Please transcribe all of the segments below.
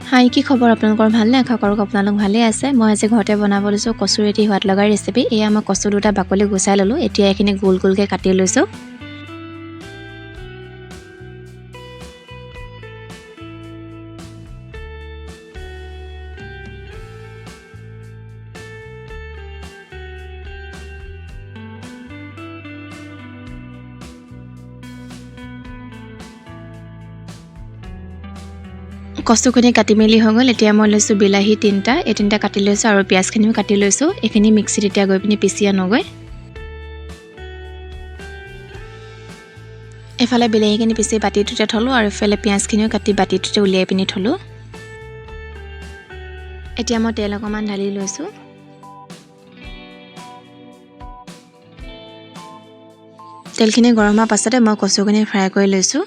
হাই কি খবৰ আপোনালোকৰ ভালনে আশা কৰোঁ আপোনালোক ভালে আছে মই আজি ঘৰতে বনাব লৈছো কচুৰ এটি সোৱাদ লগা ৰেচিপি এয়া মই কচু দুটা বাকলি গুচাই ললো এতিয়া এখিনি গোল গোলকে কাটি লৈছো কচুখিনি কাটি মেলি হৈ গ'ল এতিয়া মই লৈছো বিলাহী তিনটা এই তিনটা কাটি লৈছো আৰু পিয়াজখিনিও কাটি লৈছো এখিনি মিক্সিত এতিয়া গৈ পিনি পিছি আনোগৈ এফালে বিলাহীখিনি পিছি বাটিটোতে থলো আৰু এফালে পিয়াজখিনিও কাটি বাটিটোতে উলিয়াই পিনি থলো এতিয়া মই তেল অকমান ঢালি লৈছো তেলখিনি গৰম হোৱাৰ পাছতে মই কচুখিনি ফ্ৰাই কৰি লৈছো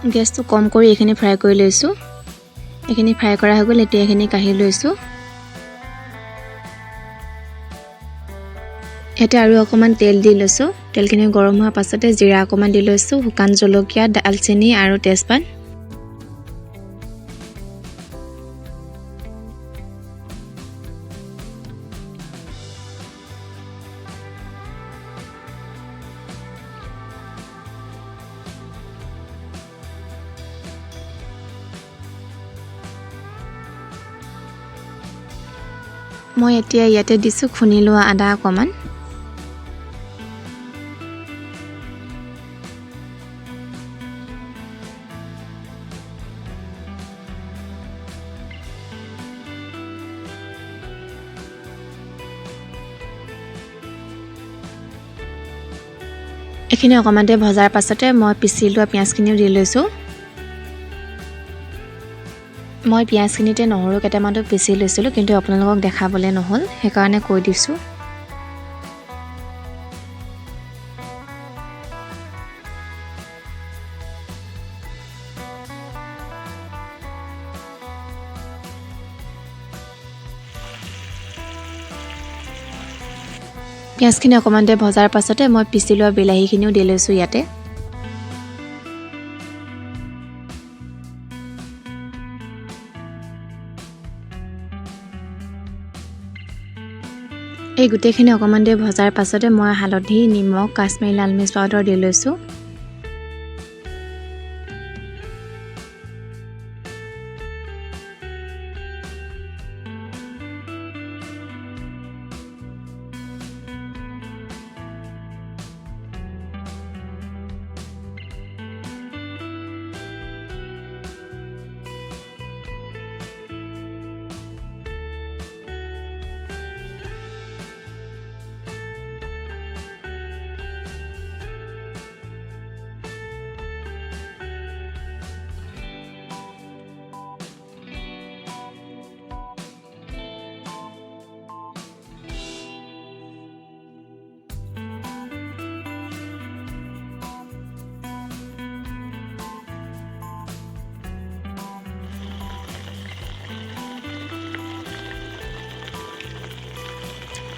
গেছটো কম কৰি এখিনি ফ্ৰাই কৰি লৈছো এখিনি ফ্ৰাই কৰা হৈ গ'ল এতিয়া এখিনি কাঢ়ি লৈছো এটা আৰু অকমান তেল দি লৈছো তেলখিনি গৰম হোৱাৰ পাছতে জিৰা অকমান দি লৈছো শুকান জলকীয়া দালচেনি আৰু তেজপাত মই এতিয়া ইয়াতে দিছো খুনি লোৱা আদা অকমান এখিনি অকমানতে ভজাৰ পাছতে মই পিছি লোৱা পিয়াজখিনিও দি লৈছো মই পিয়াজখিনিতে নহৰু কেটামানটো পিছি লৈছিলো কিন্তু আপোনালোকক দেখাবলে নহল হেকাৰণে কৈ দিছো পিয়াজখিনি অকমানতে ভজাৰ পাছতে মই পিছি লোৱা বিলাহীখিনিও দি লৈছো ইয়াতে এই গুটেখিনি অকমান দেৰি ভজাৰ পাছতে মই হালধি নিমখ কাশ্মীৰী লাল মিৰ্চ পাউডাৰ দি লৈছো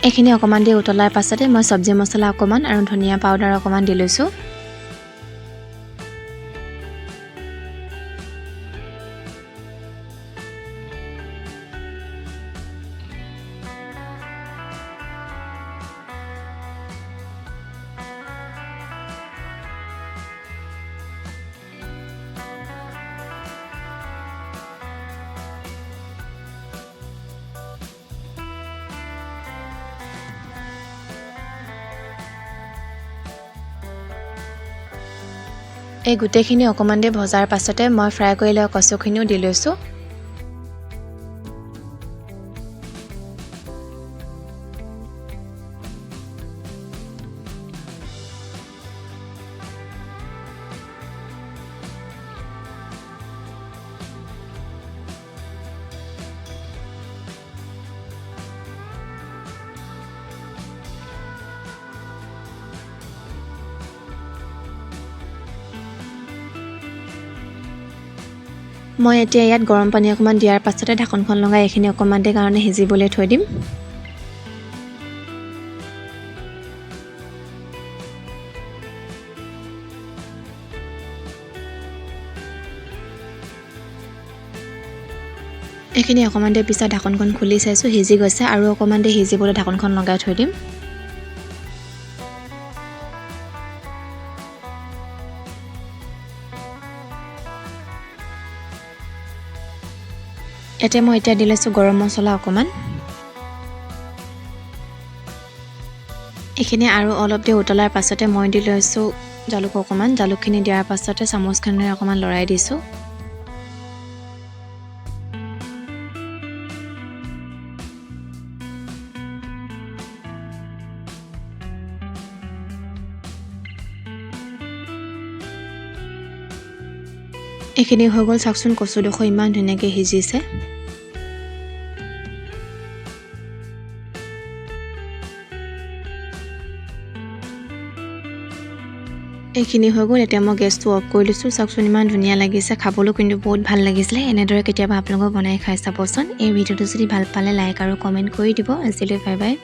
এখিনি অকমান দি উতলাৰ পাছতে মই sabji মছলা অকমান আৰু ধনিয়া পাউডাৰ অকমান দি লৈছো এই গুটেখিনি অকমান দে ভজাৰ পাছতে মই ফ্ৰাই কৰি লোৱা কচুখিনিও দি লৈছো মই এতিয়া ইয়াত গৰম পানী অকমান দিয়াৰ পাছতে ঢাকনখন লগাই এখিনি অকমান দেৰি কাৰণে সিজিবলৈ থৈ দিম এখিনি অকমান দেৰি পিছত ঢাকনখন খুলি চাইছো সিজি গৈছে আৰু অকমান দেৰি সিজিবলৈ ঢাকনখন লগাই থৈ দিম এতে মই এতিয়া দিলেছো গৰম মছলা অকমান এখিনি আৰু অলপ দেৰি উতলাৰ পাছতে মই দি লৈছো জালুক অকমান জালুকখিনি দিয়াৰ পাছতে চামুচখনেৰে অকমান লৰাই দিছো এখিনি হৈ গ'ল চাকচোন কচুডোখৰ ইমান ধুনীয়াকৈ সিজিছে এখিনি হৈ গ'ল এতিয়া মই গেছটো অফ কৰি লৈছো চাকচোন ইমান ধুনীয়া লাগিছে খাবলৈ কিন্তু বহুত ভাল লাগিছিলে এনেদৰে কেতিয়াবা আপোনালোকে বনাই খাই চাবচোন এই ভিডিঅ'টো যদি ভাল পালে লাইক আৰু কমেন্ট কৰি দিব আজিলৈ বাই বাই